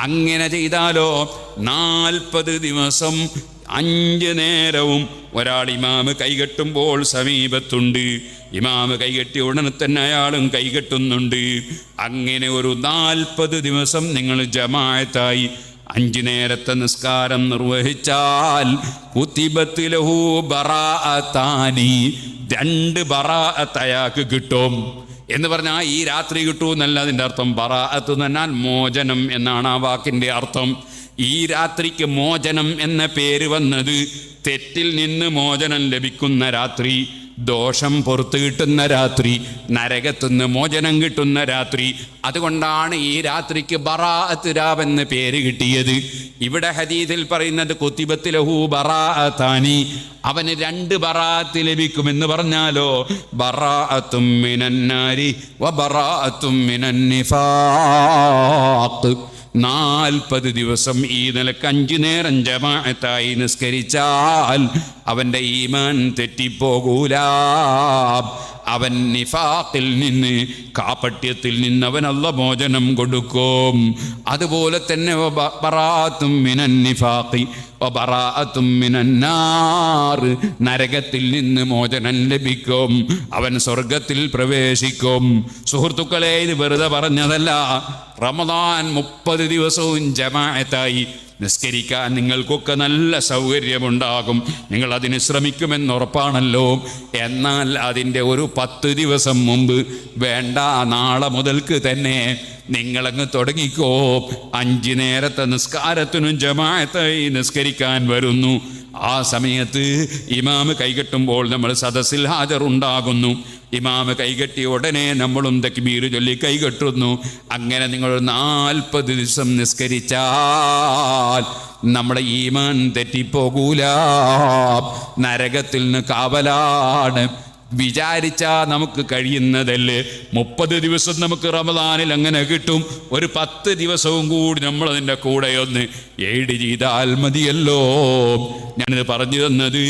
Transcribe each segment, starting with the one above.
അങ്ങനെ ചെയ്താലോ 40 ദിവസം 5 നേരവും ഒരാൾ ഇമാമ് കൈകെട്ടുമ്പോൾ സമീപത്തുണ്ട്. ഇമാമ് കൈകെട്ടിയ ഉടനെ തന്നെ അയാളും കൈകെട്ടുന്നുണ്ട്. അങ്ങനെ ഒരു 40 ദിവസം നിങ്ങൾ ജമാഅത്തായി 5 നേരത്തെ നിസ്കാരം നിർവഹിച്ചാൽ കുതിബത്ത് ലഹു ബറാഅതാനി, 2 ബറാഅത്ത് അയാൾക്ക് കിട്ടും എന്ന് പറഞ്ഞാൽ ഈ രാത്രി കിട്ടൂ എന്നല്ല അതിൻ്റെ അർത്ഥം. ബറാഅത്ത് എന്ന് പറഞ്ഞാൽ മോചനം എന്നാണ് ആ വാക്കിൻ്റെ അർത്ഥം. ഈ രാത്രിക്ക് മോചനം എന്ന പേര് വന്നത് തെറ്റിൽ നിന്ന് മോചനം ലഭിക്കുന്ന രാത്രി, ദോഷം പുറത്തു കിട്ടുന്ന രാത്രി, നരകത്തുനിന്ന് മോചനം കിട്ടുന്ന രാത്രി. അതുകൊണ്ടാണ് ഈ രാത്രിക്ക് ബറാഅത്ത് രാവ് എന്ന് പേര് കിട്ടിയത്. ഇവിടെ ഹദീസിൽ പറയുന്നത് കുതിബത്ത് ലഹു ബറാഅതാനി, അവന് 2 ബറാഅത്ത് ലഭിക്കുമെന്ന് പറഞ്ഞാലോ ബറാഅത്തും മിനന്നാരി വ ബറാഅത്തും മിനൻ നിഫാഖ്. 40 ദിവസം ഈ നിലക്ക് 5 നേരം ജമാഅത്തായി നിസ്കരിച്ചാൽ അവൻ്റെ ഈമാൻ തെറ്റിപ്പോകൂല. അവൻ നിഫാഖിൽ നിന്ന്, കാപട്യത്തിൽ നിന്ന് അവൻ അല്ലാഹ് മോചനം കൊടുക്കും. അതുപോലെ തന്നെ ബറാഅത്തും മിനൻ നിഫാഖി വബറാഅത്തും മിനന്നാർ, നരകത്തിൽ നിന്ന് മോചനം ലഭിക്കും, അവൻ സ്വർഗത്തിൽ പ്രവേശിക്കും. സുഹൃത്തുക്കളെ, ഇത് വെറുതെ പറഞ്ഞതല്ല. റമദാൻ 30 ദിവസവും ജമാഅത്തായി നിസ്കരിക്കാൻ നിങ്ങൾക്കൊക്കെ നല്ല സൗകര്യമുണ്ടാകും. നിങ്ങൾ അതിന് ശ്രമിക്കുമെന്ന് ഉറപ്പാണല്ലോ. എന്നാൽ അതിൻ്റെ ഒരു 10 ദിവസം മുമ്പ് വേണ്ട, നാളെ മുതൽക്ക് തന്നെ നിങ്ങളങ്ങ് തുടങ്ങിക്കോ. 5 നേരത്തെ നിസ്കാരത്തിനും ജമാഅത്തായി നിസ്കരിക്കാൻ വരുന്നു. ആ സമയത്ത് ഇമാമ് കൈകെട്ടുമ്പോൾ നമ്മൾ സദസ്സിൽ ഹാജറുണ്ടാകുന്നു. ഇമാമ് കൈകെട്ടിയ ഉടനെ നമ്മളും തക്ബീർ ചൊല്ലി കൈകെട്ടുന്നു. അങ്ങനെ നിങ്ങൾ 40 ദിവസം നിസ്കരിച്ചാൽ നമ്മുടെ ഈമാൻ തെറ്റിപ്പോകൂല. നരകത്തിൽ നിന്ന് കാവലാണ്. വിചാരിച്ചാ നമുക്ക് കഴിയുന്നതല്ലേ. 30 ദിവസം നമുക്ക് റമദാനിൽ അങ്ങനെ കിട്ടും. ഒരു 10 ദിവസവും കൂടി നമ്മളതിൻ്റെ കൂടെ ഒന്ന് എയ്ഡ് ചെയ്താൽ മതിയല്ലോ. ഞാനിത് പറഞ്ഞു തന്നത്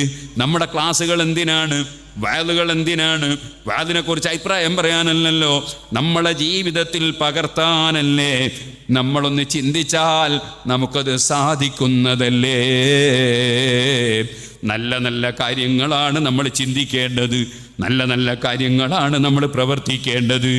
നമ്മുടെ ക്ലാസ്സുകൾ എന്തിനാണ്, വഅദുകൾ എന്തിനാണ്? വഅദിനെ കുറിച്ച് അഭിപ്രായം പറയാനല്ലല്ലോ, നമ്മളെ ജീവിതത്തിൽ പകർത്താനല്ലേ. നമ്മളൊന്ന് ചിന്തിച്ചാൽ നമുക്കത് സാധിക്കുന്നതല്ലേ. നല്ല നല്ല കാര്യങ്ങളാണ് നമ്മൾ ചിന്തിക്കേണ്ടത്, നല്ല നല്ല കാര്യങ്ങളാണ് നമ്മൾ പ്രവർത്തിക്കേണ്ടത്.